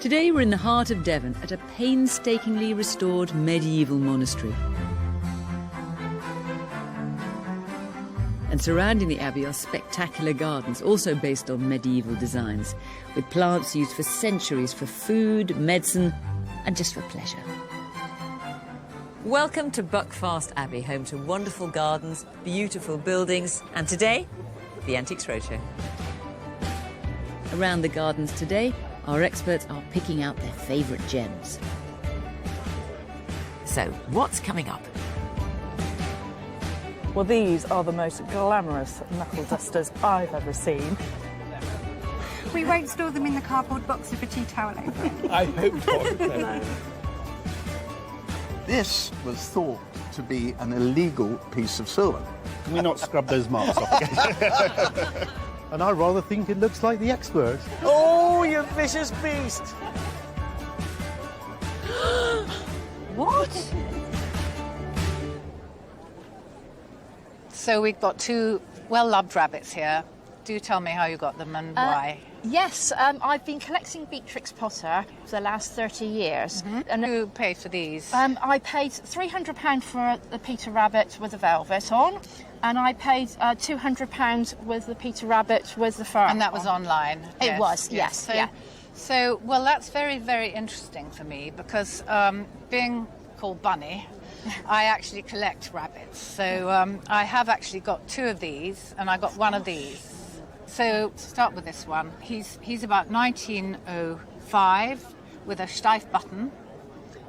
Today we're in the heart of Devon at a painstakingly restored medieval monastery. And surrounding the abbey are spectacular gardens, also based on medieval designs, with plants used for centuries for food, medicine, and just for pleasure. Welcome to Buckfast Abbey, home to wonderful gardens, beautiful buildings, and today, the Antiques Roadshow. Around the gardens today, our experts are picking out their favourite gems. So, what's coming up? Well, these are the most glamorous knuckle dusters I've ever seen. We won't store them in the cardboard box with a tea towel over it. I hope not. No. This was thought to be an illegal piece of silver. Can we not scrub those marks off again? And I rather think it looks like the expert. Oh, you vicious beast! What? So we've got two well-loved rabbits here. Do tell me how you got them and why. Yes, I've been collecting Beatrix Potter for the last 30 years. And who paid for these? I paid £300 for the Peter Rabbit with the velvet on, and I paid £200 with the Peter Rabbit with the fur And that was on. online? It was, yes. So, Yeah. So, well, that's very, very interesting for me because being called Bunny, I actually collect rabbits. So I have actually got two of these, and I got one of these. So start with this one. He's about 1905 with a steif button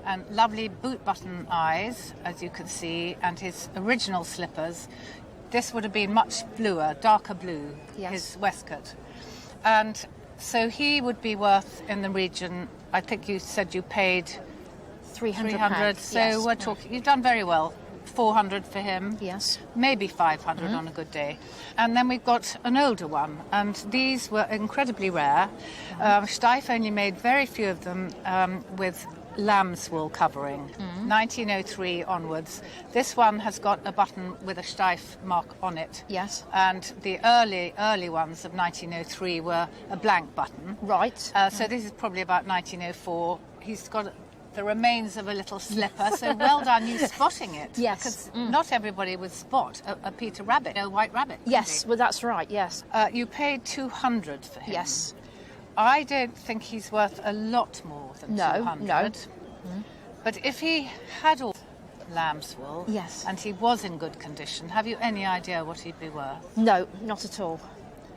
and lovely boot button eyes, as you can see, and his original slippers. This would have been much bluer, darker blue, Yes. his waistcoat. And so he would be worth in the region, I think you said you paid £300. So yes. we're talking, you've done very well. 400 for him. Yes. Maybe 500 on a good day. And then we've got an older one, and these were incredibly rare. Steiff only made very few of them with lamb's wool covering, 1903 onwards. This one has got a button with a Steiff mark on it. Yes. And the early ones of 1903 were a blank button. Right. So this is probably about 1904. He's got the remains of a little slipper, so well done you spotting it. Yes. Because not everybody would spot a Peter Rabbit, a white rabbit. Yes, well, that's right, yes. You paid 200 for him. Yes. I don't think he's worth a lot more than No, 200. no. But if he had all lamb's wool, Yes. and he was in good condition, have you any idea what he'd be worth? No, not at all.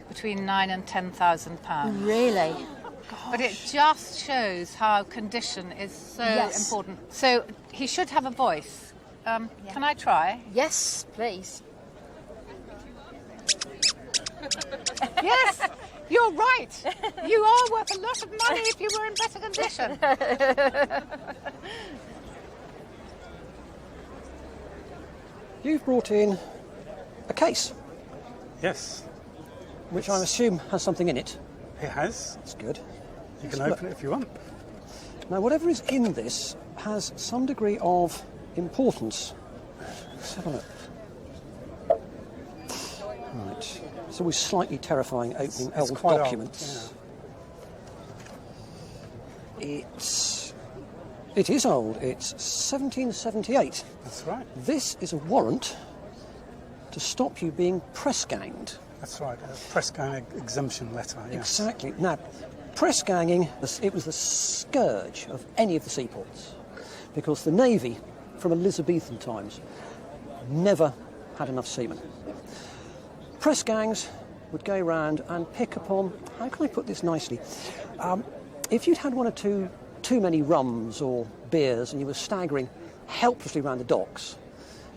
Between £9,000 and £10,000. Really? But it just shows how condition is so Yes. important. So he should have a voice. Can I try? Yes, please. Yes, you're right. You are worth a lot of money if you were in better condition. You've brought in a case, Yes, which I assume has something in it. it has. That's good. You can open it if you want. Now, whatever is in this has some degree of importance. Let's have a look. Right. It's always slightly terrifying opening It's old quite documents. It is old. It's 1778. That's right. This is a warrant to stop you being press ganged. That's right. A press gang exemption letter. Yes. Exactly. Now, press ganging, it was the scourge of any of the seaports because the Navy, from Elizabethan times, never had enough seamen. Press gangs would go around and pick upon, how can I put this nicely? If you'd had one or two too many rums or beers and you were staggering helplessly around the docks,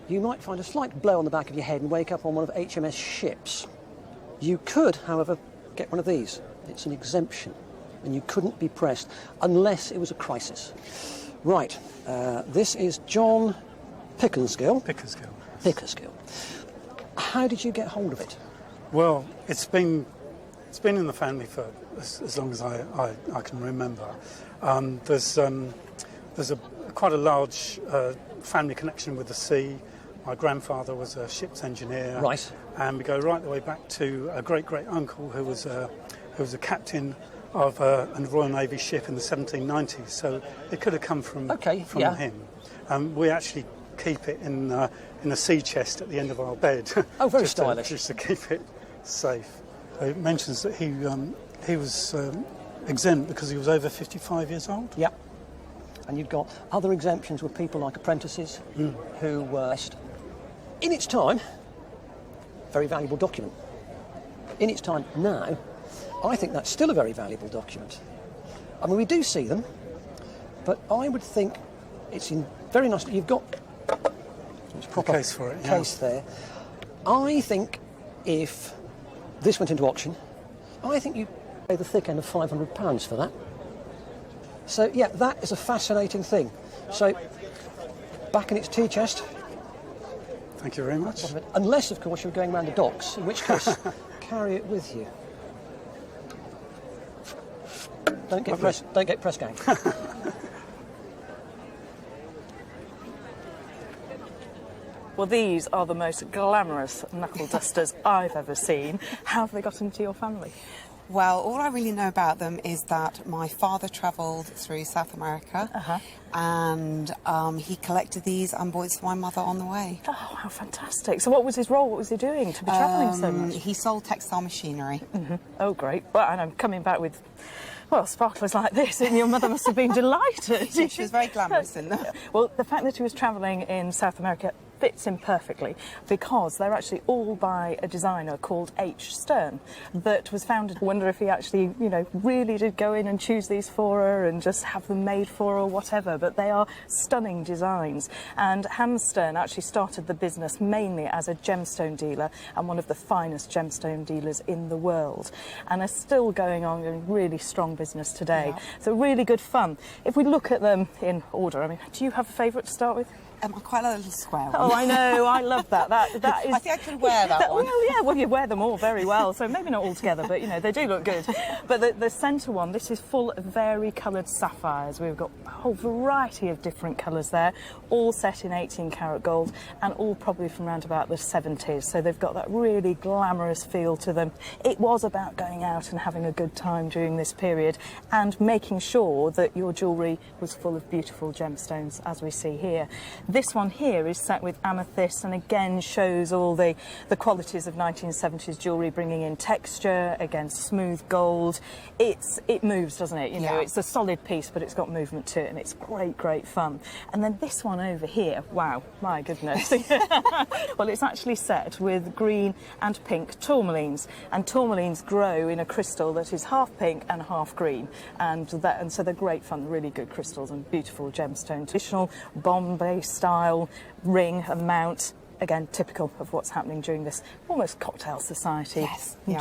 you might find a slight blow on the back of your head and wake up on one of HMS ships. You could, however, get one of these. It's an exemption, and you couldn't be pressed unless it was a crisis. Right, this is John Pickersgill. Pickersgill. How did you get hold of it? Well, it's been in the family for as long as I can remember. There's quite a large family connection with the sea. My grandfather was a ship's engineer. Right. And we go right the way back to a great-great-uncle who was a captain of a Royal Navy ship in the 1790s, so it could have come from him. We actually keep it in a sea chest at the end of our bed. Oh, very stylish. Just to keep it safe. It mentions that he was exempt because he was over 55 years old. Yep. And you've got other exemptions with people like apprentices who were in its time, very valuable document. In its time now, I think that's still a very valuable document. I mean, we do see them, but I would think it's in very nice. You've got it's proper case for it. Case there. I think if this went into auction, I think you pay the thick end of £500 for that. So yeah, that is a fascinating thing. So back in its tea chest. Thank you very much. Unless, of course, you're going around the docks, in which case, carry it with you. Don't get press gang. Well, these are the most glamorous knuckle dusters I've ever seen. How have they got into your family? Well, all I really know about them is that my father travelled through South America and he collected these and bought it for my mother on the way. Oh, how fantastic. So what was his role? What was he doing to be travelling so much? He sold textile machinery. Oh, great. Well, and I'm coming back with, well, sparklers like this, and your mother must have been delighted. She was very glamorous in them. Well, the fact that he was travelling in South America fits in perfectly because they're actually all by a designer called H. Stern that was founded. I wonder if he actually, really did go in and choose these for her and just have them made for her or whatever, but they are stunning designs. And Hans Stern actually started the business mainly as a gemstone dealer and one of the finest gemstone dealers in the world, and are still going on in really strong business today. Yeah. So really good fun. If we look at them in order, I mean, do you have a favourite to start with? I quite like a little square one. Oh, I know, I love that. That is. I think I could wear that one. Well, yeah, well, you wear them all very well, so maybe not all together, but they do look good. But the centre one, this is full of vari-coloured sapphires. We've got a whole variety of different colours there, all set in 18-karat gold, and all probably from around about the 70s. So they've got that really glamorous feel to them. It was about going out and having a good time during this period, and making sure that your jewellery was full of beautiful gemstones, as we see here. This one here is set with amethyst and again shows all the qualities of 1970s jewellery, bringing in texture, again smooth gold. It moves, doesn't it? It's a solid piece, but it's got movement to it, and it's great fun. And then this one over here, wow, my goodness. Well, it's actually set with green and pink tourmalines, and tourmalines grow in a crystal that is half pink and half green, and so they're great fun, really good crystals and beautiful gemstone. Traditional Bombay style ring and mount, again typical of what's happening during this almost cocktail society.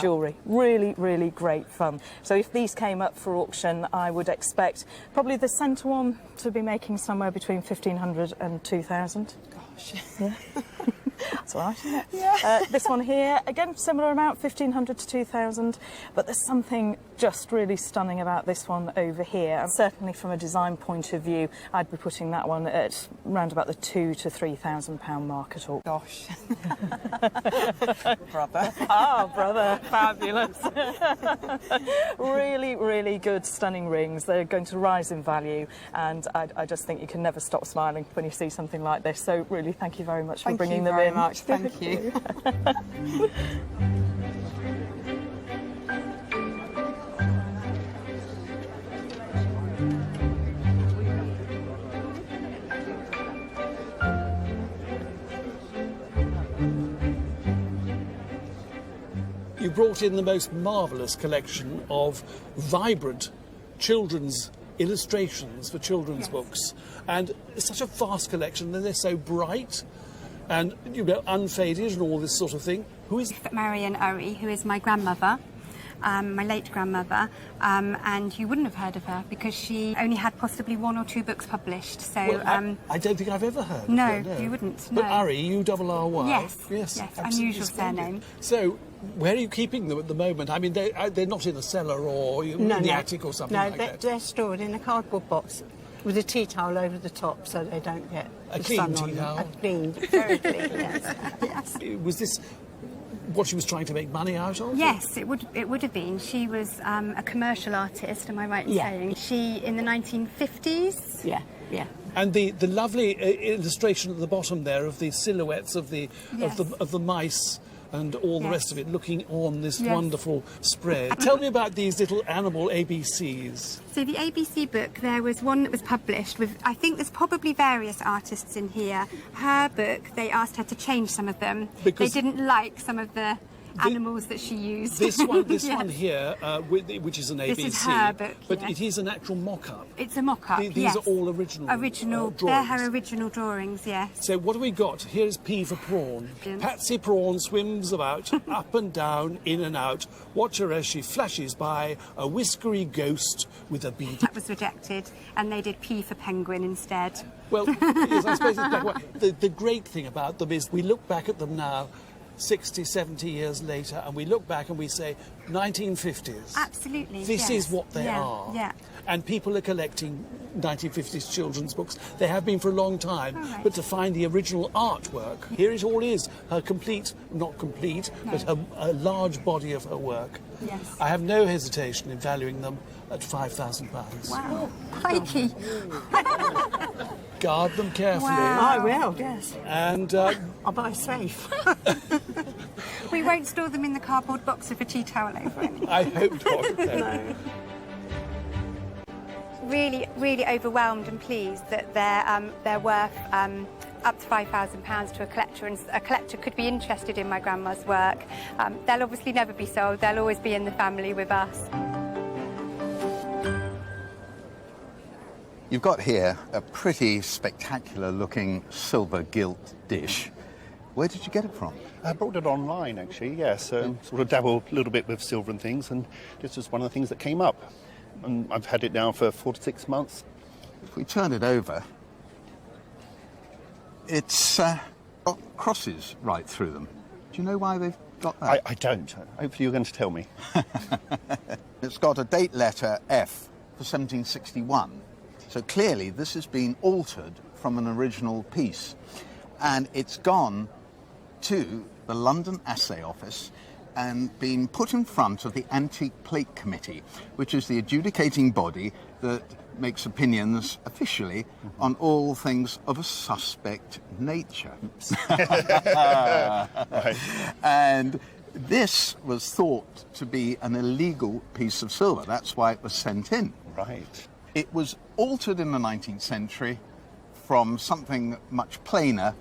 Jewellery. Really great fun. So if these came up for auction, I would expect probably the centre one to be making somewhere between 1,500 and 2,000. Gosh. Yeah. That's all right, isn't it? Yeah. This one here, again, similar amount, 1,500 to 2,000, but there's something just really stunning about this one over here. And certainly from a design point of view, I'd be putting that one at around about the £2,000 to £3,000 mark at all. Gosh. Brother. Oh, brother, fabulous. Really good, stunning rings. They're going to rise in value, and I just think you can never stop smiling when you see something like this. So really, thank you very much for bringing them in. Thank you. You brought in the most marvellous collection of vibrant children's illustrations for children's books, and it's such a vast collection, and they're so bright and unfaded and all this sort of thing. Who is Marion Urry, who is my grandmother, my late grandmother, and you wouldn't have heard of her because she only had possibly 1 or 2 books published. So I don't think I've ever heard of her. No, you wouldn't. But No. Urry, U-R-R-Y. Yes, unusual surname. So, where are you keeping them at the moment? I mean, they're not in a cellar or in the attic or something like that. No, they're stored in a cardboard box with a tea towel over the top so they don't get a the clean sun tea on towel. them. A clean, very clean, yes. Was this what she was trying to make money out of? Yes, it would have been. She was a commercial artist, am I right in saying? She, in the 1950s? Yeah. And the lovely illustration at the bottom there of the silhouettes of the mice and all the rest of it looking on this wonderful spread. Tell me about these little animal ABCs. So the ABC book, there was one that was published with, I think there's probably various artists in here. Her book, they asked her to change some of them. Because they didn't like some of the animals that she used. This one here, which is an ABC. This is her book, but it is an actual mock-up. It's a mock-up, These are all original drawings. They're her original drawings, yes. So what do we got? Here's P for prawn. Patsy Prawn swims about, up and down, in and out. Watch her as she flashes by, a whiskery ghost with a beady... That was rejected, and they did P for penguin instead. Well, yes, I suppose it's black and white. The great thing about them is we look back at them now, 60, 70 years later, and we look back and we say 1950s. Absolutely. This is what they are. Yeah. And people are collecting 1950s children's books. They have been for a long time. Right. But to find the original artwork, here it all is. Her complete, not complete, but a large body of her work. Yes. I have no hesitation in valuing them at £5,000. Wow. Crikey. Guard them carefully. Wow. I will, yes. And I'll buy safe. We won't store them in the cardboard box with a tea towel over it. I hope not. No. Really, really overwhelmed and pleased that they're worth up to £5,000 to a collector, and a collector could be interested in my grandma's work. They'll obviously never be sold. They'll always be in the family with us. You've got here a pretty spectacular looking silver gilt dish. Where did you get it from? I brought it online, actually, yes. Sort of dabbled a little bit with silver and things, and this was one of the things that came up. And I've had it now for 4 to 6 months. If we turn it over, it's got crosses right through them. Do you know why they've got that? I don't. Hopefully you're going to tell me. It's got a date letter F for 1761. So clearly this has been altered from an original piece. And it's gone to the London Assay Office and been put in front of the Antique Plate Committee, which is the adjudicating body that makes opinions officially on all things of a suspect nature. Right. And this was thought to be an illegal piece of silver. That's why it was sent in. Right. It was altered in the 19th century from something much plainer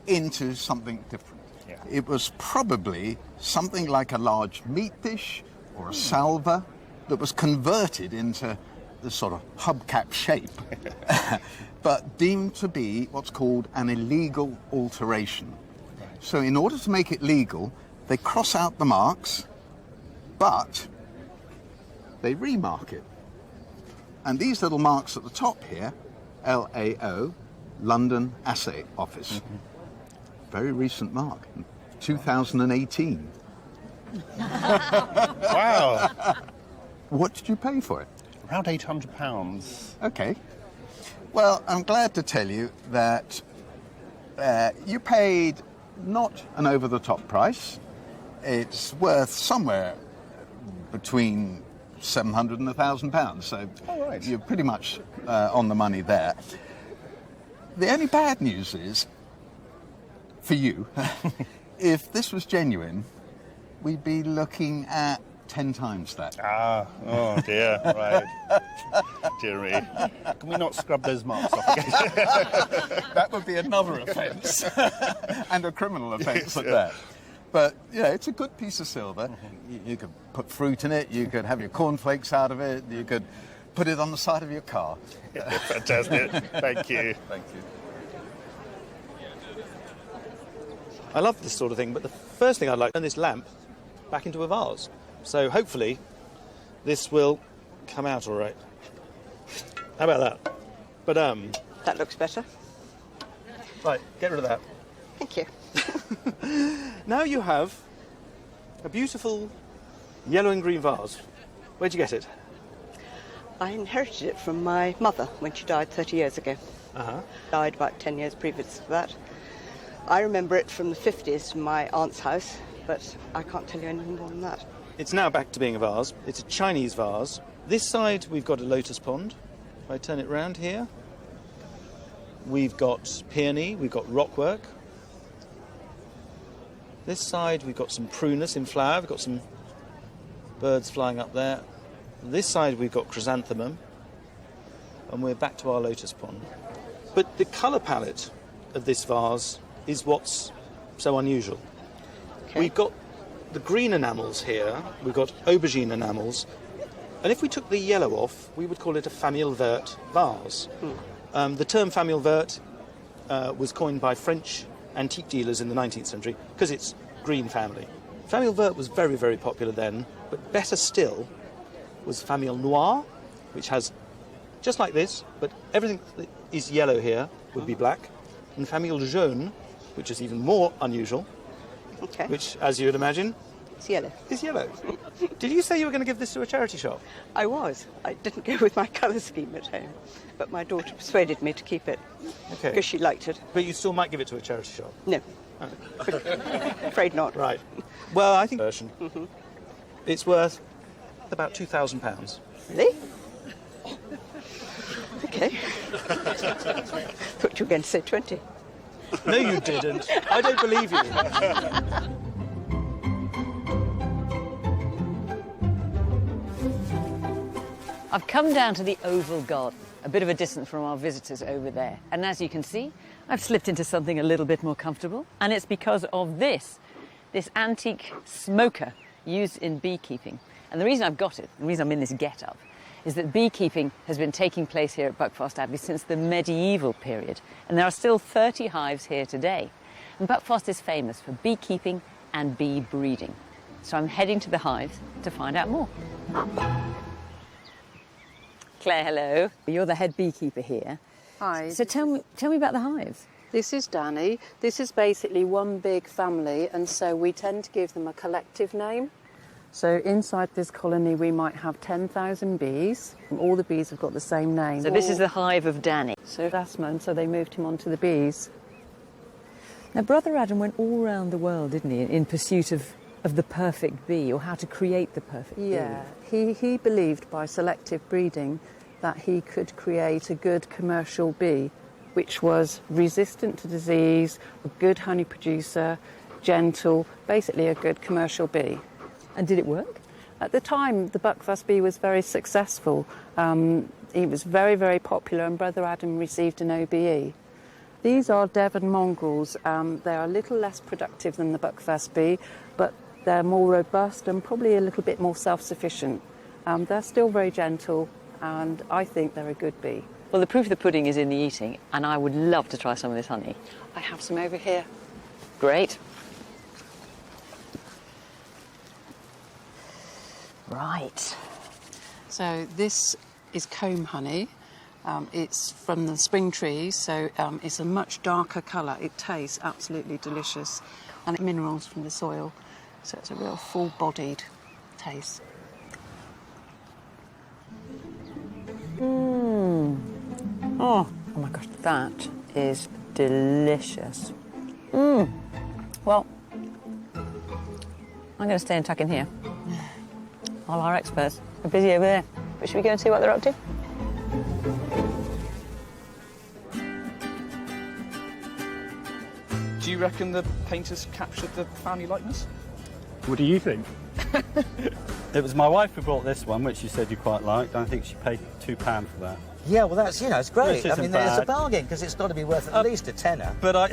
into something different. Yeah. It was probably something like a large meat dish or a salver that was converted into this sort of hubcap shape, but deemed to be what's called an illegal alteration. Right. So in order to make it legal, they cross out the marks, but they remark it. And these little marks at the top here, LAO, London Assay Office. Very recent mark, 2018. Wow. What did you pay for it? Around £800. Okay. Well, I'm glad to tell you that you paid not an over-the-top price. It's worth somewhere between £700 and £1,000, so right. You're pretty much on the money there. The only bad news is, for you, if this was genuine, we'd be looking at 10 times that. Ah, oh dear, right. Dear me. Can we not scrub those marks off again? That would be another offence, and a criminal offence at that. But, you know, it's a good piece of silver. You could put fruit in it, you could have your cornflakes out of it, you could put it on the side of your car. Fantastic. Thank you. Thank you. I love this sort of thing, but the first thing I'd like to turn this lamp back into a vase. So hopefully this will come out all right. How about that? But That looks better. right, get rid of that. Thank you. Now you have a beautiful yellow and green vase. Where'd you get it? I inherited it from my mother when she died 30 years ago. Uh-huh. Died about 10 years previous to that. I remember it from the 50s from my aunt's house, but I can't tell you anything more than that. It's now back to being a vase. It's a Chinese vase. This side we've got a lotus pond. If I turn it round here, we've got peony, we've got rockwork. This side we've got some prunus in flower, we've got some birds flying up there. This side we've got chrysanthemum, and we're back to our lotus pond. But the colour palette of this vase is what's so unusual. Okay. We've got the green enamels here, we've got aubergine enamels, and if we took the yellow off, we would call it a famille verte vase. The term famille verte was coined by French antique dealers in the 19th century because it's green family. Famille verte was very, very popular then, but better still was famille noire, which has, just like this, but everything that is yellow here would be black, and famille jaune, which is even more unusual, which, as you would imagine, it's yellow. Is yellow. Did you say you were going to give this to a charity shop? I was. I didn't go with my colour scheme at home, but my daughter persuaded me to keep it because she liked it. But you still might give it to a charity shop? No. Oh. Afraid not. Right. Well, I think it's worth about £2,000. Really? Okay. Thought you were going to say 20. No, you didn't. I don't believe you. I've come down to the Oval Garden, a bit of a distance from our visitors over there. And as you can see, I've slipped into something a little bit more comfortable. And it's because of this antique smoker used in beekeeping. And the reason I've got it, the reason I'm in this get-up, is that beekeeping has been taking place here at Buckfast Abbey since the medieval period. And there are still 30 hives here today. And Buckfast is famous for beekeeping and bee breeding. So I'm heading to the hives to find out more. Claire, hello. You're the head beekeeper here. Hi. So tell me about the hives. This is Danny. This is basically one big family, and so we tend to give them a collective name. So inside this colony we might have 10,000 bees, and all the bees have got the same name. So this is the hive of Danny. So asthma, and so they moved him onto the bees. Now, Brother Adam went all around the world, didn't he, in pursuit of the perfect bee, or how to create the perfect bee. Yeah, he believed by selective breeding that he could create a good commercial bee, which was resistant to disease, a good honey producer, gentle, basically a good commercial bee. And did it work? At the time, the Buckfast bee was very successful. He was very, very popular, and Brother Adam received an OBE. These are Devon mongrels. They are a little less productive than the Buckfast bee, but they're more robust and probably a little bit more self-sufficient. They're still very gentle, and I think they're a good bee. Well, the proof of the pudding is in the eating, and I would love to try some of this honey. I have some over here. Great. Right. So this is comb honey. It's from the spring trees, so it's a much darker colour. It tastes absolutely delicious, and minerals from the soil, so it's a real full-bodied taste. Oh my gosh, that is delicious. Well, I'm going to stay and tuck in here. All our experts are busy over there. But should we go and see what they're up to? Do you reckon the painters captured the family likeness? What do you think? It was my wife who bought this one, which she said you quite liked. I think she paid £2 for that. Yeah, well, that's, it's great. Which I mean, isn't it's a bad. bargain, because it's got to be worth at least a tenner. But I...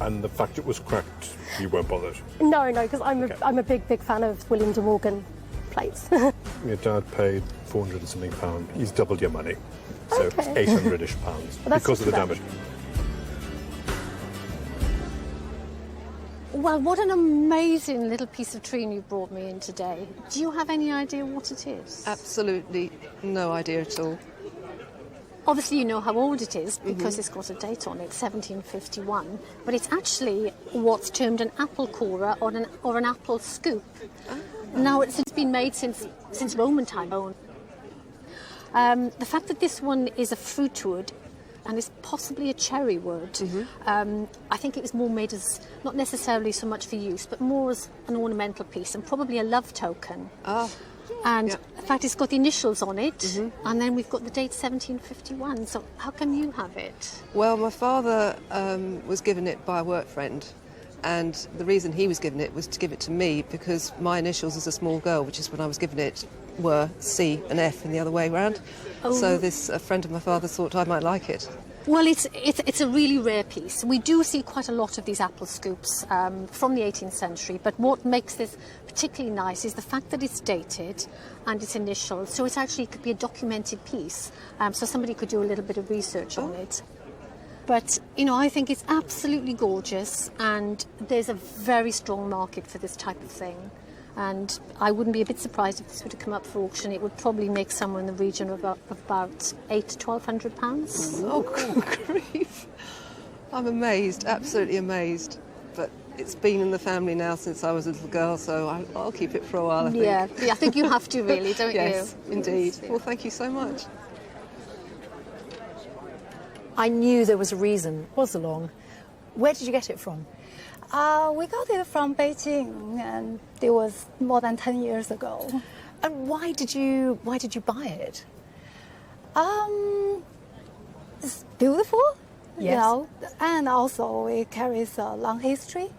And the fact it was cracked, you weren't bothered? No, because I'm a big fan of William de Morgan plates. Your dad paid £400 and something. He's doubled your money. So Okay. it's £800-ish because of the damage. Well, what an amazing little piece of tree you brought me in today. Do you have any idea what it is? Absolutely no idea at all. Obviously, you know how old it is because it's got a date on it, 1751. But it's actually what's termed an apple corer or an apple scoop. Now, it's been made since Roman time. The fact that this one is a fruit wood and it's possibly a cherry wood. I think it was more made as, not necessarily so much for use, but more as an ornamental piece and probably a love token. And in fact, it's got the initials on it, and then we've got the date 1751. So how come you have it? Well, my father was given it by a work friend, and the reason he was given it was to give it to me because my initials as a small girl, which is when I was given it, were C and F and the other way around. So this friend of my father's thought I might like it. Well, it's a really rare piece. We do see quite a lot of these apple scoops from the 18th century, but what makes this particularly nice is the fact that it's dated and it's initials, so it actually could be a documented piece, so somebody could do a little bit of research on it. But, you know, I think it's absolutely gorgeous, and there's a very strong market for this type of thing. And I wouldn't be a bit surprised if this were to come up for auction. It would probably make somewhere in the region of about £800 to £1,200. Oh, good grief. I'm amazed, absolutely amazed. But it's been in the family now since I was a little girl, so I'll keep it for a while, I think. Yeah, I think you have to really, don't yes, you? Indeed. Well, thank you so much. I knew there was a reason it was along. Where did you get it from? We got it from Beijing, and it was more than 10 years ago. And why did you buy it? It's beautiful, yes. You know, and also it carries a long history.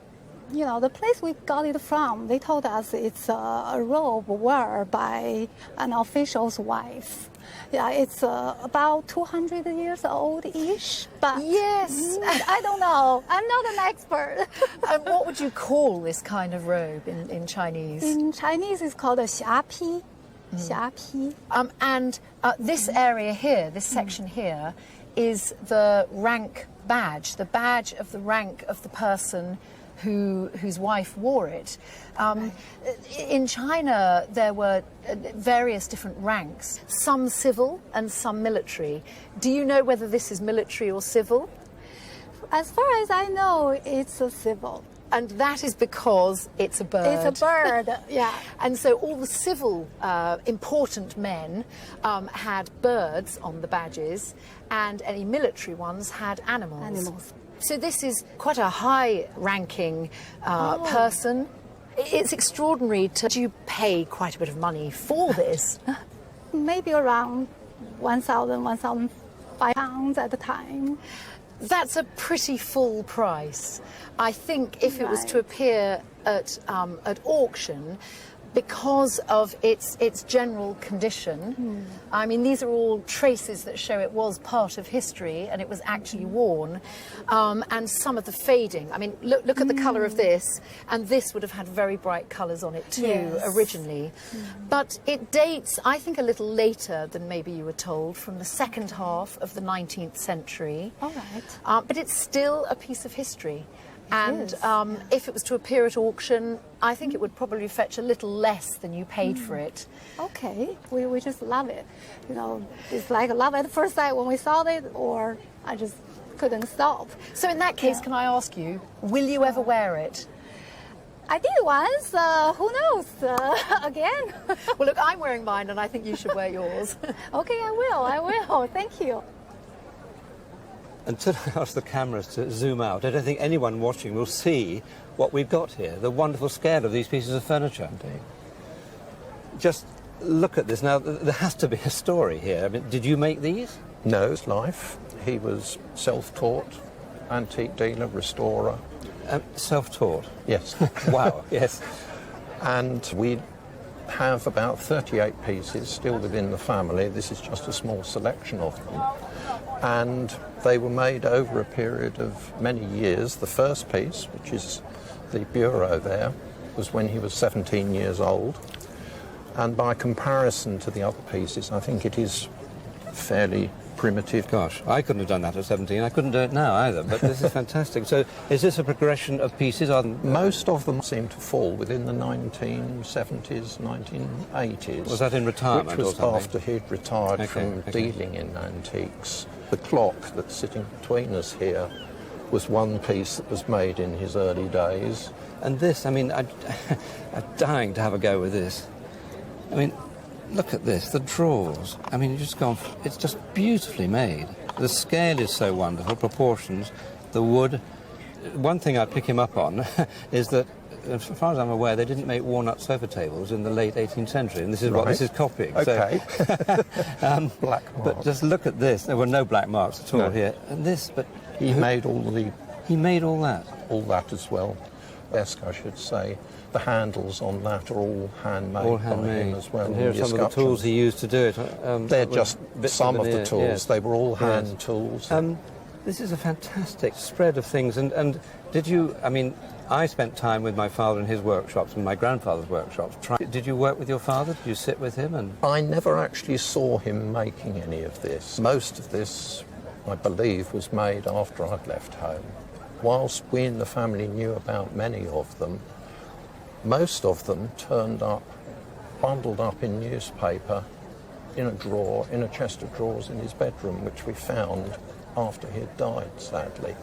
You know, the place we got it from, they told us it's a robe worn by an official's wife. Yeah, it's about 200 years old-ish, but yes, I don't know. I'm not an expert. And what would you call this kind of robe in Chinese? In Chinese, it's called a xiapi. Xiapi. And this area here, this section here, is the rank badge, the badge of the rank of the person whose wife wore it. In China, there were various different ranks, some civil and some military. Do you know whether this is military or civil? As far as I know, it's a civil. And that is because it's a bird. It's a bird, yeah. And so all the civil important men had birds on the badges, and any military ones had animals. So this is quite a high-ranking person. It's extraordinary. Do you pay quite a bit of money for this? Maybe around 1,000, 1,500 pounds at the time. That's a pretty full price. I think if it was to appear at auction, because of its general condition. I mean, these are all traces that show it was part of history and it was actually worn, and some of the fading. I mean, look at the colour of this, and this would have had very bright colours on it too, originally. But it dates, I think, a little later than maybe you were told, from the second half of the 19th century. All right. But it's still a piece of history. And if it was to appear at auction, I think it would probably fetch a little less than you paid for it. Okay, we just love it. You know, it's like love at first sight when we saw it, or I just couldn't stop. So in that case, can I ask you, will you ever wear it? I did once, who knows, again. Well, look, I'm wearing mine and I think you should wear yours. Okay, I will, thank you. Until I ask the cameras to zoom out, I don't think anyone watching will see what we've got here, the wonderful scale of these pieces of furniture. Just look at this. Now, there has to be a story here. I mean, did you make these? No, it's life. He was self-taught, antique dealer, restorer. Self-taught? Yes. Wow, yes. And we have about 38 pieces still within the family. This is just a small selection of them. And they were made over a period of many years. The first piece, which is the bureau there, was when he was 17 years old. And by comparison to the other pieces, I think it is fairly primitive. Gosh, I couldn't have done that at 17. I couldn't do it now either, but this is fantastic. So is this a progression of pieces? Most of them seem to fall within the 1970s, 1980s. Was that in retirement? Which was or after he'd retired from dealing in antiques. The clock that's sitting between us here was one piece that was made in his early days. And this, I mean, I'm dying to have a go with this. I mean, look at this, the drawers. I mean, it's just beautifully made. The scale is so wonderful, proportions, the wood. One thing I'd pick him up on is that, as far as I'm aware, they didn't make walnut sofa tables in the late 18th century, and this is what this is copying. Okay. So, black marks. But just look at this. There were no black marks at all here. And this, but... He made all the... He made all that? All that as well. Desk, I should say. The handles on that are all handmade, All by handmade. him as well. And here are some of the tools he used to do it. They're just some of the tools. Yes. They were all hand tools. This is a fantastic spread of things. And did you... I mean, I spent time with my father in his workshops and my grandfather's workshops. Did you work with your father? Did you sit with him? And I never actually saw him making any of this. Most of this, I believe, was made after I'd left home. Whilst we in the family knew about many of them, most of them turned up, bundled up in newspaper, in a drawer, in a chest of drawers in his bedroom, which we found after he had died, sadly.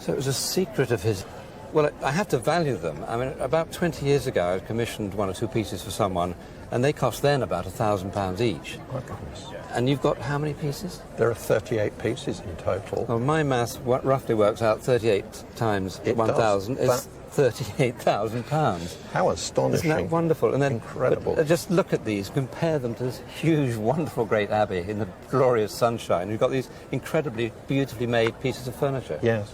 So it was a secret of his... Well, I have to value them. I mean, about 20 years ago, I commissioned one or two pieces for someone, and they cost then about £1,000 each. My goodness. And you've got how many pieces? There are 38 pieces in total. Well, my maths roughly works out 38 times 1,000 is £38,000. How astonishing. Isn't that wonderful? And then, incredible. But just look at these, compare them to this huge, wonderful, great abbey in the glorious sunshine. You've got these incredibly beautifully made pieces of furniture. Yes.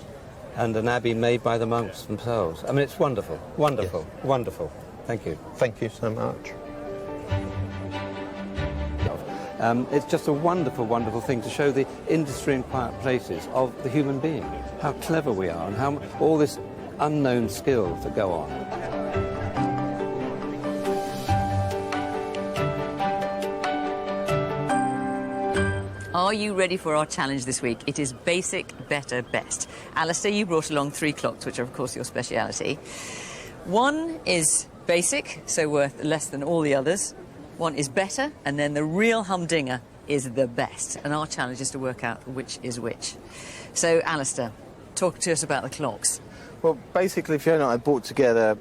And an abbey made by the monks themselves. I mean, it's wonderful, wonderful, yes. Wonderful. Thank you. Thank you so much. It's just a wonderful, wonderful thing to show the industry in quiet places of the human being, how clever we are and how all this unknown skill to go on. Are you ready for our challenge this week? It is basic, better, best. Alistair, you brought along 3 clocks, which are, of course, your speciality. One is basic, so worth less than all the others. One is better, and then the real humdinger is the best. And our challenge is to work out which is which. So, Alistair, talk to us about the clocks. Well, basically, Fiona and I brought together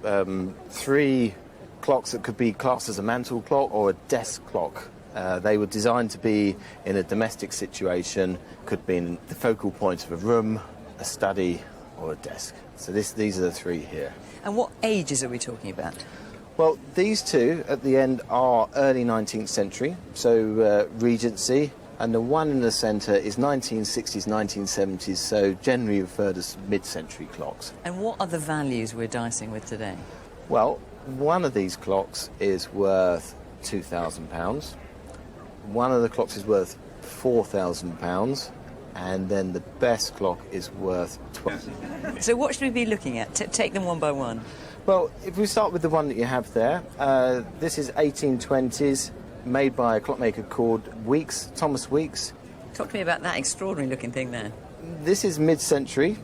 3 clocks that could be classed as a mantle clock or a desk clock. They were designed to be in a domestic situation, could be in the focal point of a room, a study, or a desk. So these are the 3 here. And what ages are we talking about? Well, these 2 at the end are early 19th century, so Regency, and the one in the centre is 1960s, 1970s, so generally referred as mid-century clocks. And what are the values we're dicing with today? Well, one of these clocks is worth £2,000. One of the clocks is worth £4,000, and then the best clock is worth £12,000. So what should we be looking at? Take them one by one. Well, if we start with the one that you have there, this is 1820s, made by a clockmaker called Weeks, Thomas Weeks. Talk to me about that extraordinary looking thing there. This is mid-century,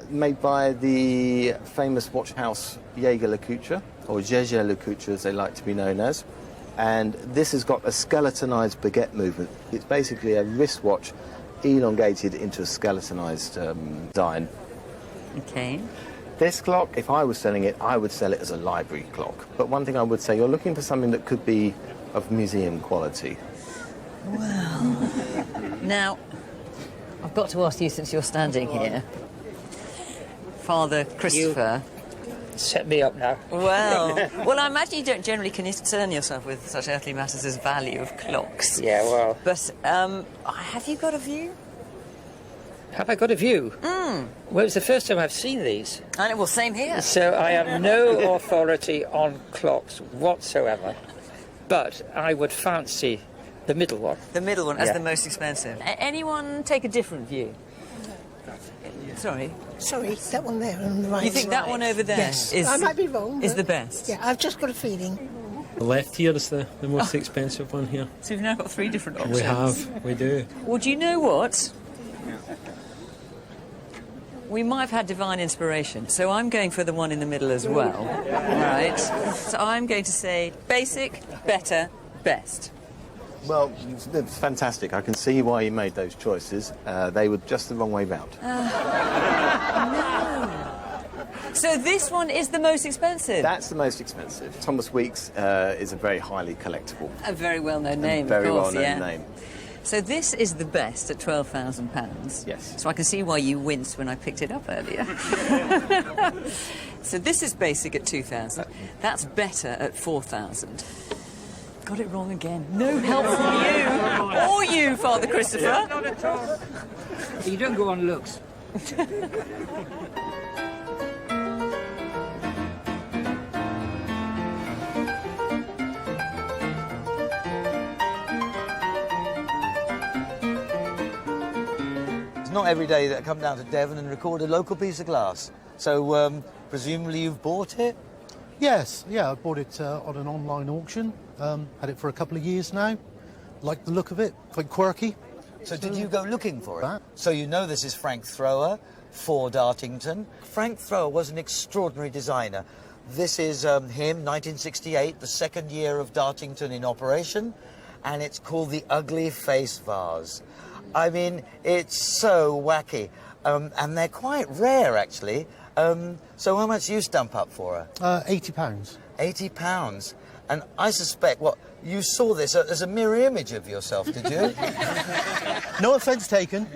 made by the famous watch house Jaeger-LeCoultre, or Jaeger-LeCoultre as they like to be known as. And this has got a skeletonized baguette movement. It's basically a wristwatch elongated into a skeletonized design. Okay. This clock, if I was selling it, I would sell it as a library clock. But one thing I would say, you're looking for something that could be of museum quality. Well, now, I've got to ask you, since you're standing here, Father Christopher... Set me up now. Well, I imagine you don't generally concern yourself with such earthly matters as value of clocks. Yeah, well... But have you got a view? Have I got a view? Well, it's the first time I've seen these. Well, same here. So I am no authority on clocks whatsoever. But I would fancy the middle one. The middle one as the most expensive. Anyone take a different view? Sorry, that one there on the right. You think that one over there is... I might be wrong. Is the best? Yeah, I've just got a feeling. The left here is the most expensive one here. So you've now got 3 different options. We have, we do. Well, do you know what? We might have had divine inspiration, so I'm going for the one in the middle as well. Right? So I'm going to say basic, better, best. Well, it's fantastic. I can see why you made those choices. They were just the wrong way round. No. So this one is the most expensive? That's the most expensive. Thomas Weeks is a very highly collectible. A very well-known name, very of course, well-known name. So this is the best at £12,000. Yes. So I can see why you winced when I picked it up earlier. So this is basic at 2,000. That's better at 4,000. Got it wrong again. No help from you or you, Father Christopher. Not at all. You don't go on looks. It's not every day that I come down to Devon and record a local piece of glass. So, presumably you've bought it? Yes, yeah, I bought it on an online auction. Had it for a couple of years now. Like the look of it, quite quirky. So did you go looking for it? So you know this is Frank Thrower for Dartington. Frank Thrower was an extraordinary designer. This is him, 1968, the second year of Dartington in operation, and it's called the Ugly Face Vase. I mean, it's so wacky, and they're quite rare, actually. So how much do you stump up for her? £80. £80? And I suspect, what, you saw this as a mirror image of yourself, did you? No offence taken.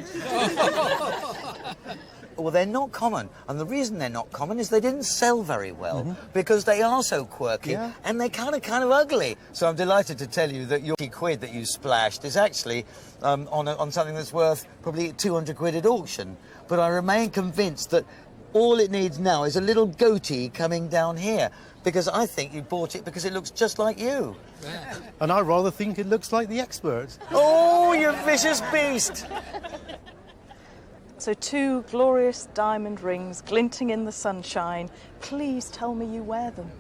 Well, they're not common, and the reason they're not common is they didn't sell very well, because they are so quirky, and they're kind of ugly. So I'm delighted to tell you that your £80 that you splashed is actually on something that's worth probably 200 quid at auction. But I remain convinced that all it needs now is a little goatee coming down here, because I think you bought it because it looks just like you. Yeah. And I rather think it looks like the experts. Oh, you vicious beast! So 2 glorious diamond rings glinting in the sunshine. Please tell me you wear them.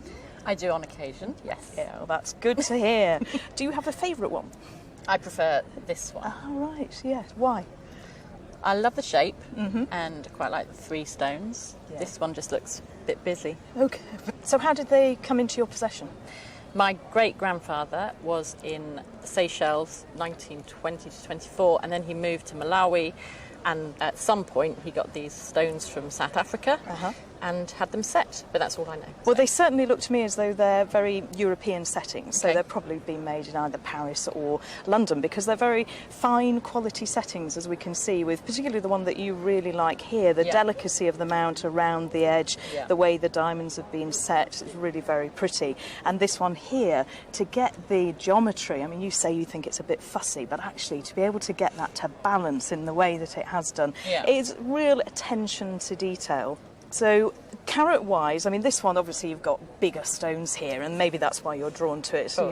I do on occasion, yes. Yeah, well, that's good to hear. Do you have a favourite one? I prefer this one. Oh, right, yes. Why? I love the shape and quite like the 3 stones. Yeah. This one just looks a bit busy. OK. So how did they come into your possession? My great-grandfather was in the Seychelles 1920 to 24, and then he moved to Malawi, and at some point he got these stones from South Africa and had them set, but that's all I know. Well, they certainly look to me as though they're very European settings, so they're probably been made in either Paris or London, because they're very fine quality settings, as we can see, with particularly the one that you really like here, the delicacy of the mount around the edge, the way the diamonds have been set, is really very pretty. And this one here, to get the geometry, I mean, you say you think it's a bit fussy, but actually to be able to get that to balance in the way that it has done is real attention to detail. So carat-wise, I mean, this one, obviously, you've got bigger stones here, and maybe that's why you're drawn to it. So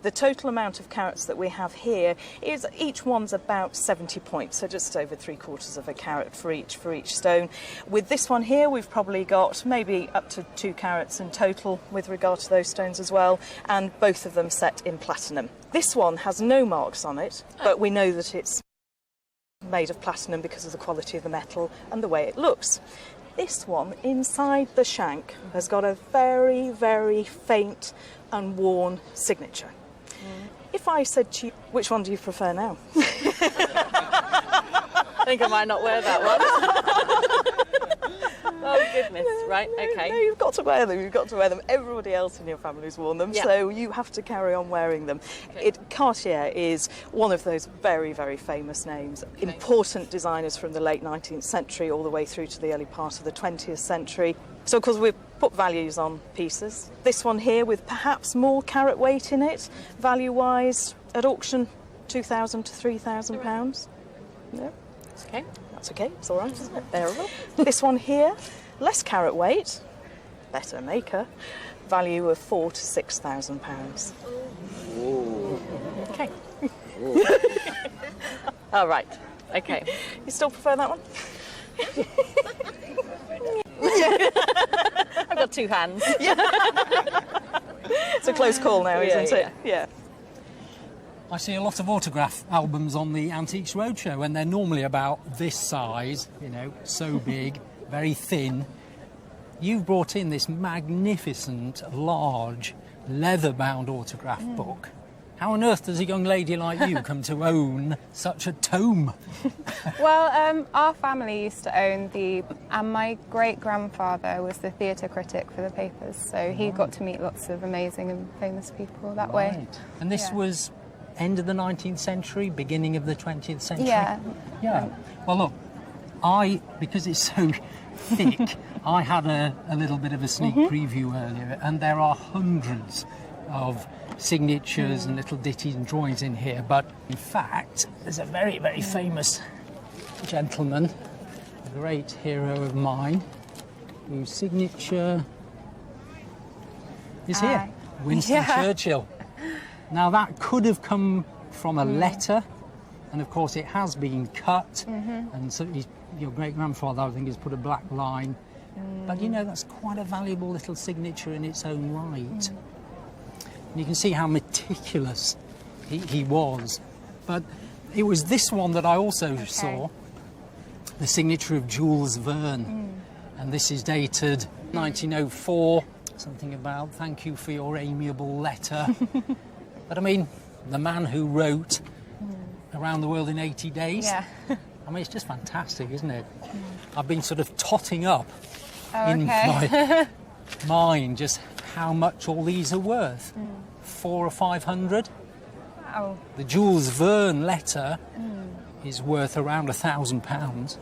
The total amount of carats that we have here is, each one's about 70 points, so just over 3/4 of a carat for each stone. With this one here, we've probably got maybe up to 2 carats in total with regard to those stones as well, and both of them set in platinum. This one has no marks on it, but we know that it's made of platinum because of the quality of the metal and the way it looks. This one, inside the shank, has got a very, very faint and worn signature. If I said to you, which one do you prefer now? I think I might not wear that one. Oh, goodness. Right, OK. No, you've got to wear them. You've got to wear them. Everybody else in your family's worn them, so you have to carry on wearing them. Cartier is one of those very, very famous names. Important designers from the late 19th century all the way through to the early part of the 20th century. So, of course, we've put values on pieces. This one here, with perhaps more carat weight in it, value-wise, at auction, £2,000 to £3,000. Yeah. That's OK. That's OK. It's all right, isn't it? Bearable. This one here, less carat weight, better maker, value of £4,000 to £6,000. OK. All right. OK. You still prefer that one? I've got 2 hands. It's a close call now, isn't it? Yeah. I see a lot of autograph albums on the Antiques Roadshow, and they're normally about this size, you know, so big, very thin. You've brought in this magnificent, large, leather-bound autograph book. How on earth does a young lady like you come to own such a tome? Well, our family used to own and my great-grandfather was the theatre critic for the papers, so he got to meet lots of amazing and famous people that way. And this was end of the 19th century, beginning of the 20th century? Yeah. Yeah. Well, look, because it's so thick, I had a little bit of a sneak preview earlier, and there are hundreds of signatures and little ditties and drawings in here. But in fact, there's a very, very famous gentleman, a great hero of mine, whose signature is here, Winston Churchill. Now, that could have come from a letter, and of course it has been cut, and so your great-grandfather, I think, has put a black line. But, you know, that's quite a valuable little signature in its own right. And you can see how meticulous he was. But it was this one that I also saw, the signature of Jules Verne. And this is dated 1904, something about, thank you for your amiable letter. But I mean, the man who wrote Around the World in 80 Days. Yeah. I mean, it's just fantastic, isn't it? I've been sort of totting up in Okay. my mind just how much all these are worth. 400 or 500. Wow. The Jules Verne letter is worth around £1,000.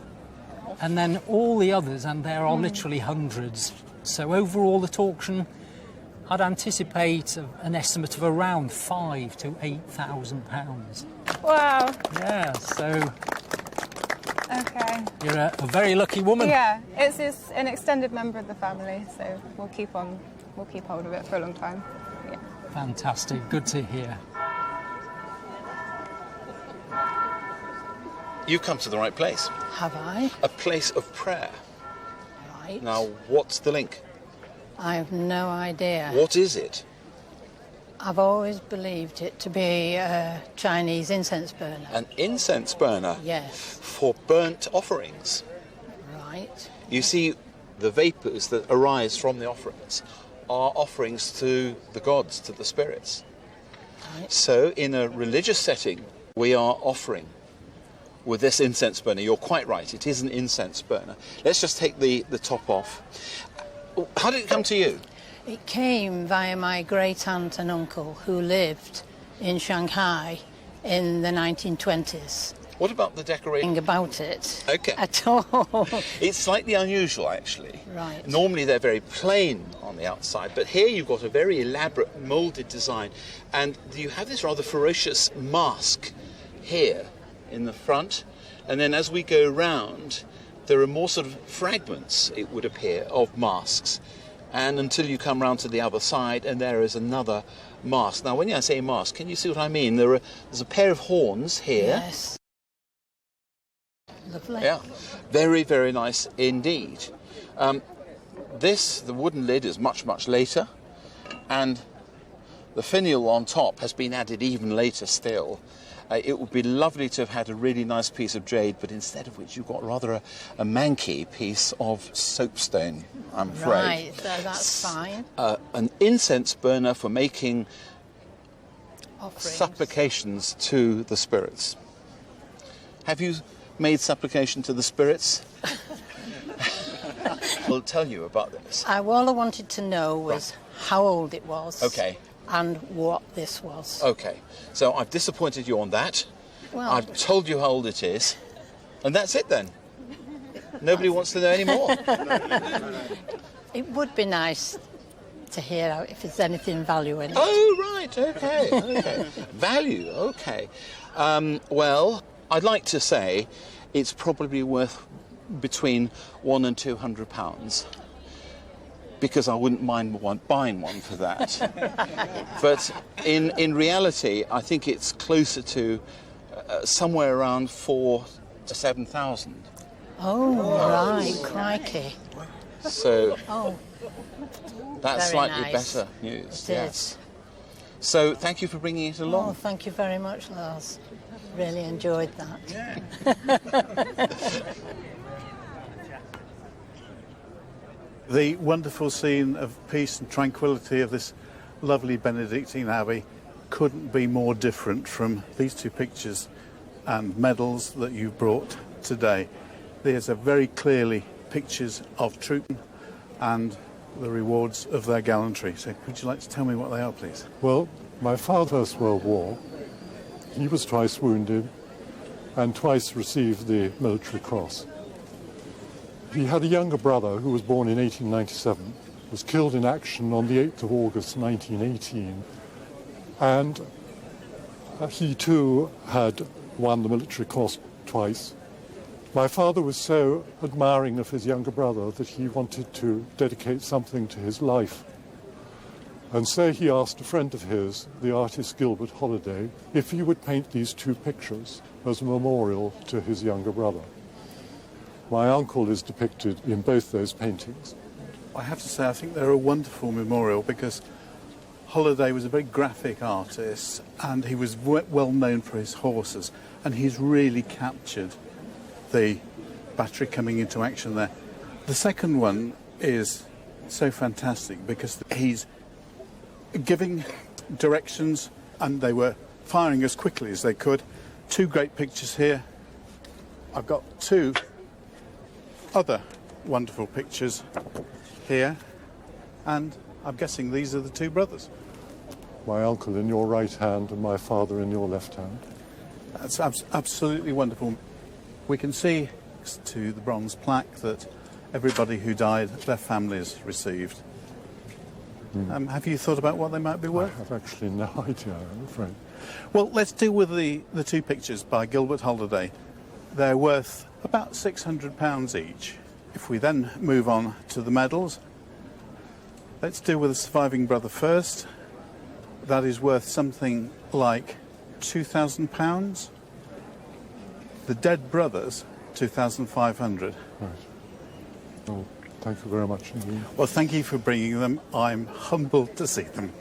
And then all the others, and there are literally hundreds. So overall at auction, I'd anticipate an estimate of around £5,000 to £8,000. Wow. Yeah, so Okay. you're a very lucky woman. Yeah, it's an extended member of the family, so we'll keep hold of it for a long time. Yeah. Fantastic, good to hear. You've come to the right place. Have I? A place of prayer. Right. Now, what's the link? I have no idea. What is it? I've always believed it to be a Chinese incense burner. An incense burner? Yes. For burnt offerings. Right. You see, the vapours that arise from the offerings are offerings to the gods, to the spirits. Right. So, in a religious setting, we are offering with this incense burner. You're quite right, it is an incense burner. Let's just take the top off. How did it come to you? It came via my great aunt and uncle who lived in Shanghai in the 1920s. What about the decorating? About it. Okay. At all. It's slightly unusual, actually. Right. Normally they're very plain on the outside, but here you've got a very elaborate moulded design, and you have this rather ferocious mask here in the front, and then as we go round, there are more sort of fragments, it would appear, of masks. And until you come round to the other side, and there is another mask. Now, when I say mask, can you see what I mean? There's a pair of horns here. Yes. Lovely. Yeah, very, very nice indeed. The wooden lid is much, much later, and the finial on top has been added even later still. It would be lovely to have had a really nice piece of jade, but instead of which you've got rather a manky piece of soapstone, I'm afraid. Right, so that's fine. An incense burner for making Offerings. supplications to the spirits. Have you made supplication to the spirits? I'll tell you about this. All I wanted to know was how old it was. Okay. And what this was. Okay, so I've disappointed you on that. Well, I've told you how old it is, and that's it then. Nobody wants to know any more. it would be nice to hear if there's anything value in it. Oh, right, okay. Value, okay. Well, I'd like to say it's probably worth between £100 and £200. Because I wouldn't mind buying one for that. But in reality, I think it's closer to somewhere around 4,000 to 7,000. Oh, right, crikey. So that's very slightly nice. better news. It Yes. is. So thank you for bringing it along. Oh, thank you very much, Lars. Really enjoyed that. The wonderful scene of peace and tranquility of this lovely Benedictine Abbey couldn't be more different from these two pictures and medals that you brought today. These are very clearly pictures of troops and the rewards of their gallantry. So would you like to tell me what they are, please? Well, my Father's World War He was twice wounded and twice received the Military Cross. He had a younger brother who was born in 1897, was killed in action on the 8th of August 1918, and he too had won the Military Cross twice. My father was so admiring of his younger brother that he wanted to dedicate something to his life. And so he asked a friend of his, the artist Gilbert Holliday, if he would paint these two pictures as a memorial to his younger brother. My uncle is depicted in both those paintings. I have to say, I think they're a wonderful memorial because Holliday was a very graphic artist and he was well known for his horses, and he's really captured the battery coming into action there. The second one is so fantastic because he's giving directions and they were firing as quickly as they could. Two great pictures here. I've got two other wonderful pictures here, and I'm guessing these are the two brothers. My uncle in your right hand and my father in your left hand. That's absolutely wonderful. We can see to the bronze plaque that everybody who died, their families received. Have you thought about what they might be worth? I have actually no idea, I'm afraid. Well, let's deal with the two pictures by Gilbert Holliday. They're worth about £600 each. If we then move on to the medals, let's deal with the surviving brother first. That is worth something like £2,000. The dead brothers, 2,500. Right. Well, thank you very much indeed. Well, thank you for bringing them. I'm humbled to see them.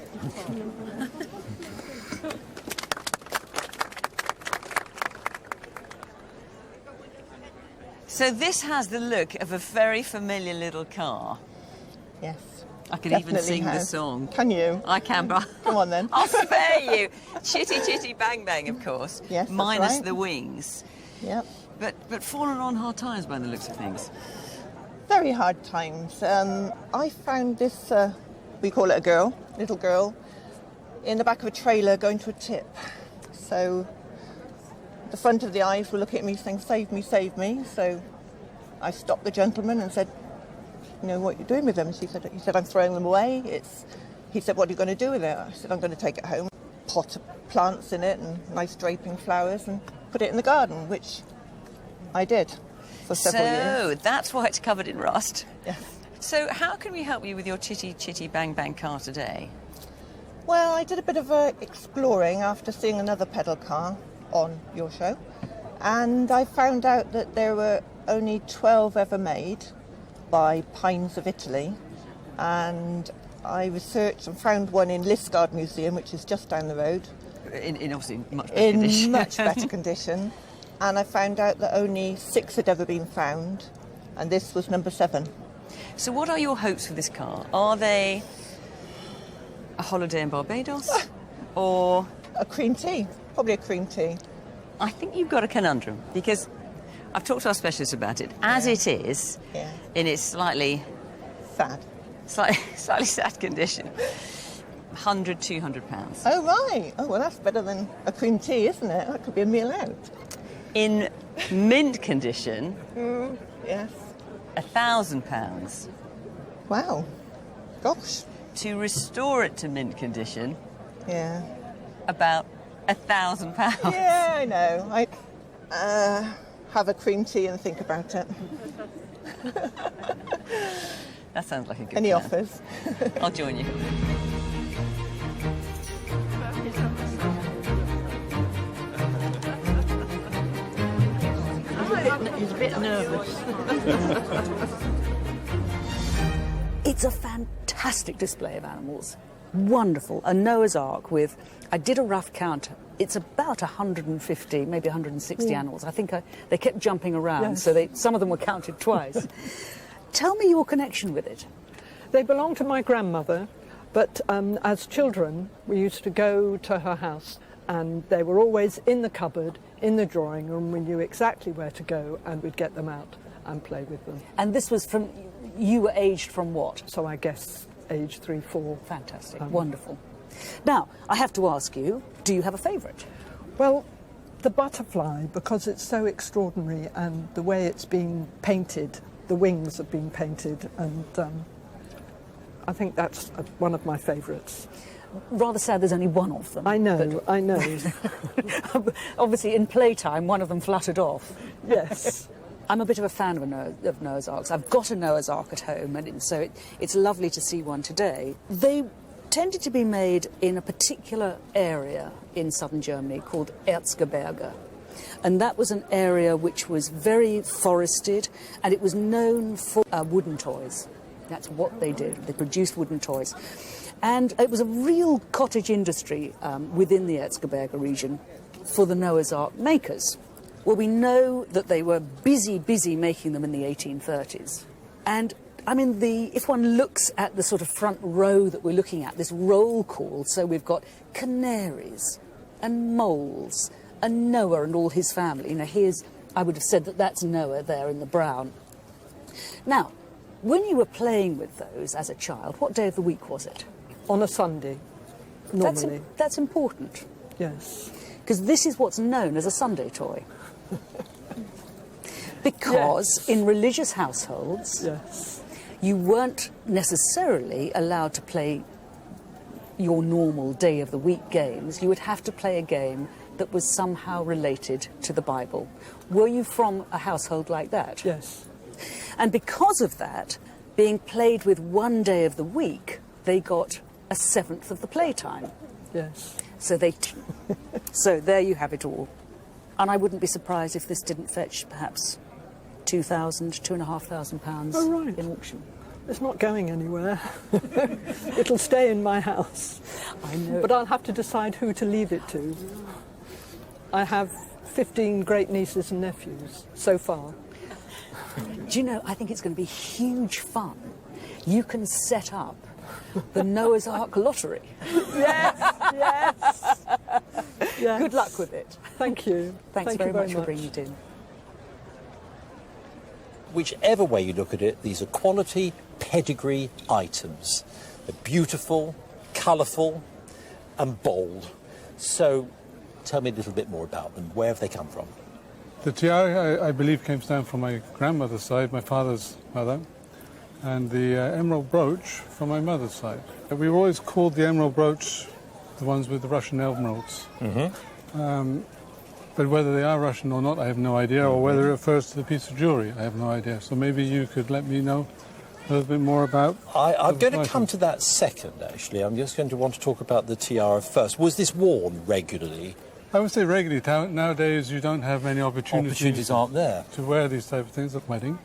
So this has the look of a very familiar little car. Yes. I could Definitely even sing the has. song. Can you? I can, but Come on then. I'll spare you. Chitty Chitty Bang Bang, of course. Yes, that's minus right. the wings. Yep. But fallen on hard times by the looks of things. Very hard times. I found this, we call it a girl, little girl, in the back of a trailer going to a tip. So the front of the eyes were looking at me saying, save me, save me. So I stopped the gentleman and said, you know, what are you doing with them? He said, I'm throwing them away. He said, what are you going to do with it? I said, I'm going to take it home, pot of plants in it and nice draping flowers and put it in the garden, which I did for several years. So that's why it's covered in rust. Yes. So how can we help you with your Chitty Chitty Bang Bang car today? Well, I did a bit of exploring after seeing another pedal car on your show, and I found out that there were only 12 ever made by Pines of Italy, and I researched and found one in Liscard Museum, which is just down the road. In obviously much better condition. In much better condition. And I found out that only 6 had ever been found, and this was number 7. So what are your hopes for this car? Are they a holiday in Barbados or a cream tea? Probably a cream tea. I think you've got a conundrum, because I've talked to our specialist about it. As it is, in its slightly sad condition, £100, £200. Oh, right. Oh, well, that's better than a cream tea, isn't it? That could be a meal out. In mint condition, yes, £1,000. Wow. Gosh. To restore it to mint condition, yeah, about £1,000. Yeah, I know. I have a cream tea and think about it. That sounds like a good Any plan. offers? I'll join you. He's a bit nervous. It's a fantastic display of animals. Wonderful. A Noah's Ark with, I did a rough count, it's about 150, maybe 160 animals. I think they kept jumping around, so some of them were counted twice. Tell me your connection with it. They belong to my grandmother, but as children, we used to go to her house, and they were always in the cupboard, in the drawing room. We knew exactly where to go, and we'd get them out and play with them. And this was from, you were aged from what? So I guess age 3, 4. Fantastic, wonderful. Now, I have to ask you, do you have a favourite? Well, the butterfly, because it's so extraordinary, and the way it's been painted, the wings have been painted, and I think that's one of my favourites. Rather sad there's only one of them. I know, I know. Obviously, in playtime, one of them fluttered off. Yes. I'm a bit of a fan of Noah's Arks. I've got a Noah's Ark at home, and so it's lovely to see one today. They tended to be made in a particular area in southern Germany called Erzgebirge. And that was an area which was very forested, and it was known for wooden toys. That's what they did. They produced wooden toys. And it was a real cottage industry within the Erzgebirge region for the Noah's Ark makers. Well, we know that they were busy making them in the 1830s. And, I mean, if one looks at the sort of front row that we're looking at, this roll call, so we've got canaries and moles and Noah and all his family. You know, I would have said that that's Noah there in the brown. Now, when you were playing with those as a child, what day of the week was it? On a Sunday, normally. That's important. Yes. Because this is what's known as a Sunday toy. Because in religious households, you weren't necessarily allowed to play your normal day of the week games. You would have to play a game that was somehow related to the Bible. Were you from a household like that? Yes. And because of that, being played with one day of the week, they got a seventh of the playtime. Yes. So so there you have it all. And I wouldn't be surprised if this didn't fetch perhaps £2,000, £2,500 in auction. It's not going anywhere. It'll stay in my house. I know. But I'll have to decide who to leave it to. I have 15 great nieces and nephews so far. Do you know, I think it's going to be huge fun. You can set up the Noah's Ark lottery. Yes. Good luck with it. Thank you. Thanks very much for bringing it in. Whichever way you look at it, these are quality pedigree items. They're beautiful, colourful and bold. So tell me a little bit more about them. Where have they come from? The tiara, I believe, came down from my grandmother's side, my father's mother, and the emerald brooch from my mother's side. We were always called the emerald brooch the ones with the Russian emeralds. But whether they are Russian or not, I have no idea, or whether it refers to the piece of jewellery, I have no idea. So maybe you could let me know a little bit more about... I'm going to come to that second, actually. I'm just going to want to talk about the tiara first. Was this worn regularly? I would say regularly. Nowadays, you don't have many opportunities aren't there to wear these type of things at wedding.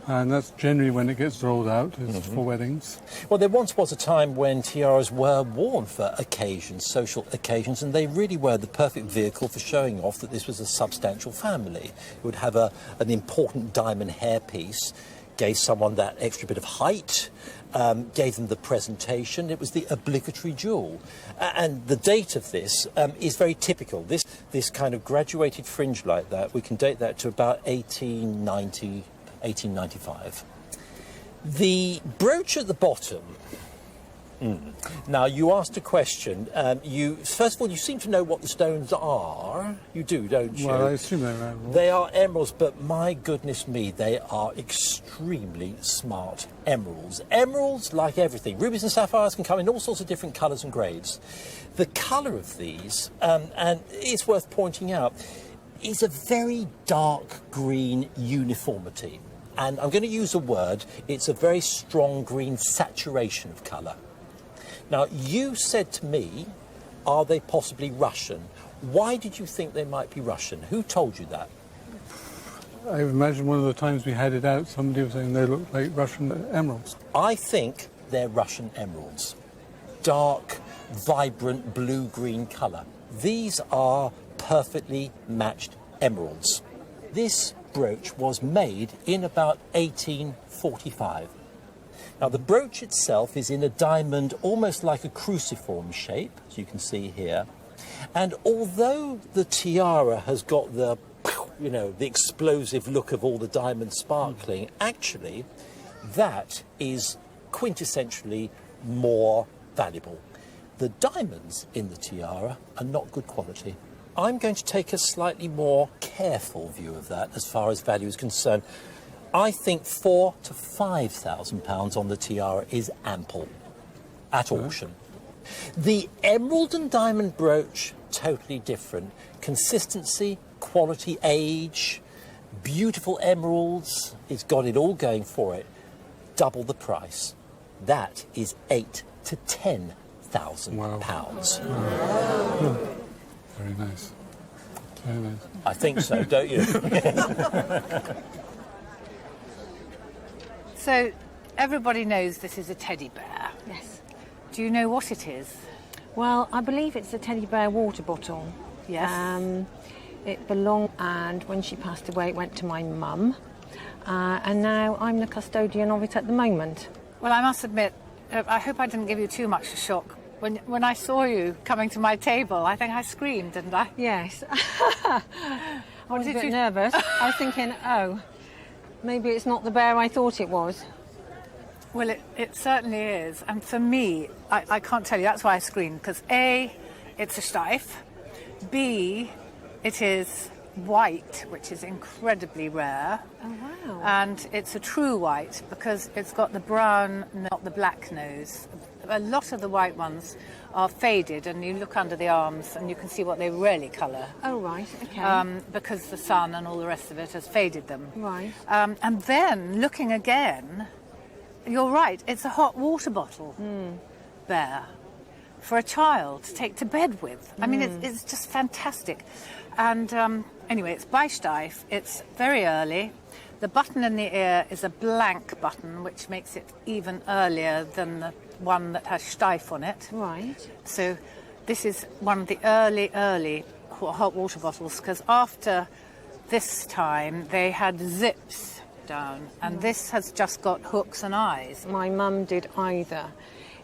And that's generally when it gets rolled out, is for weddings. Well, there once was a time when tiaras were worn for occasions, social occasions, and they really were the perfect vehicle for showing off that this was a substantial family. It would have an important diamond hairpiece, gave someone that extra bit of height, gave them the presentation. It was the obligatory jewel. And the date of this is very typical. This kind of graduated fringe like that, we can date that to about 1890, 1895. The brooch at the bottom. Now, you asked a question. First of all, you seem to know what the stones are. You do, don't you? Well, I assume they're emeralds. They are emeralds, but my goodness me, they are extremely smart emeralds. Emeralds, like everything, rubies and sapphires can come in all sorts of different colours and grades. The colour of these, and it's worth pointing out, is a very dark green uniformity. And I'm going to use a word, it's a very strong green saturation of colour. Now, you said to me, are they possibly Russian? Why did you think they might be Russian? Who told you that? I imagine one of the times we had it out, somebody was saying they looked like Russian emeralds. I think they're Russian emeralds. Dark, vibrant blue-green colour. These are perfectly matched emeralds. This brooch was made in about 1845. Now, the brooch itself is in a diamond almost like a cruciform shape, as you can see here. And although the tiara has got the, the explosive look of all the diamonds sparkling, actually, that is quintessentially more valuable. The diamonds in the tiara are not good quality. I'm going to take a slightly more careful view of that as far as value is concerned. I think £4,000 to £5,000 on the tiara is ample at auction. The emerald and diamond brooch, totally different. Consistency, quality, age, beautiful emeralds. It's got it all going for it. Double the price. That is £8,000 to £10,000. Very nice. Very nice. I think so, don't you? So, everybody knows this is a teddy bear. Yes. Do you know what it is? Well, I believe it's a teddy bear water bottle. Yes. It belonged, and when she passed away, it went to my mum. And now I'm the custodian of it at the moment. Well, I must admit, I hope I didn't give you too much shock. When I saw you coming to my table, I think I screamed, didn't I? Yes. I was a bit nervous. I was thinking, oh, maybe it's not the bear I thought it was. Well, it certainly is. And for me, I can't tell you, that's why I screamed, because A, it's a Steiff. B, it is white, which is incredibly rare. Oh, wow. And it's a true white because it's got the brown, not the black nose. A lot of the white ones are faded, and you look under the arms and you can see what they really colour. Oh, right, okay. Because the sun and all the rest of it has faded them. Right. And then, looking again, you're right, it's a hot water bottle bear for a child to take to bed with. I mean, it's just fantastic. And anyway, it's by Steiff. It's very early. The button in the ear is a blank button, which makes it even earlier than the one that has Steiff on it. Right. So this is one of the early hot water bottles, because after this time they had zips down, and this has just got hooks and eyes. My mum did either.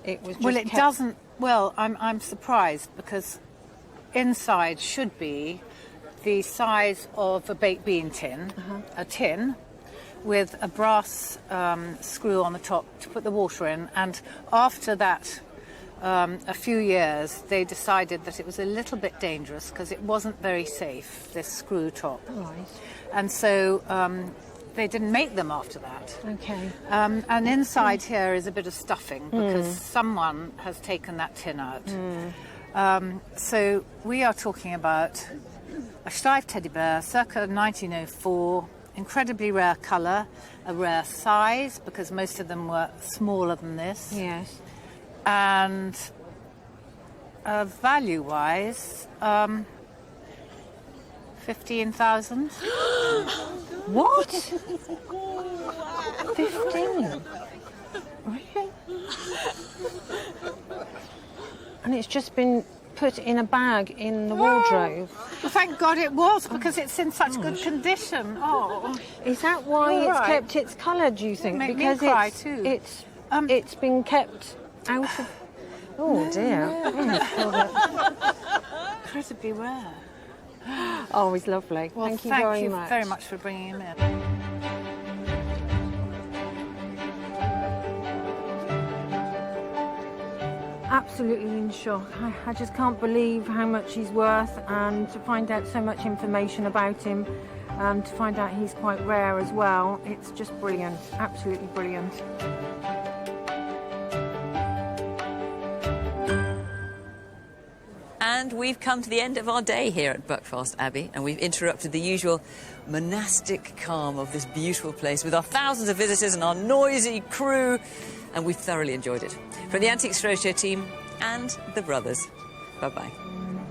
It was just Well, it doesn't. Well, I'm surprised, because inside should be the size of a baked bean tin, a tin, with a brass screw on the top to put the water in. And after that, a few years, they decided that it was a little bit dangerous because it wasn't very safe, this screw top. Right. And so they didn't make them after that. Okay. And inside here is a bit of stuffing because someone has taken that tin out. So we are talking about a Steiff teddy bear, circa 1904, incredibly rare colour, a rare size, because most of them were smaller than this. Yes. And value-wise, 15,000. What? 15? Really? And it's just been put in a bag in the wardrobe. Well, thank God it was, because it's in such good condition. Oh, is that why You're it's right. kept its colour? Do you think? Make me Because cry too. it's been kept out of. Oh dear. Incredibly rare. Oh, it's lovely. Well, thank you very much for bringing him in. Absolutely in shock. I just can't believe how much he's worth, and to find out so much information about him, to find out he's quite rare as well. It's just brilliant, absolutely brilliant. And we've come to the end of our day here at Buckfast Abbey, and we've interrupted the usual monastic calm of this beautiful place with our thousands of visitors and our noisy crew, and we've thoroughly enjoyed it. From the Antiques Roadshow team and the brothers, bye-bye.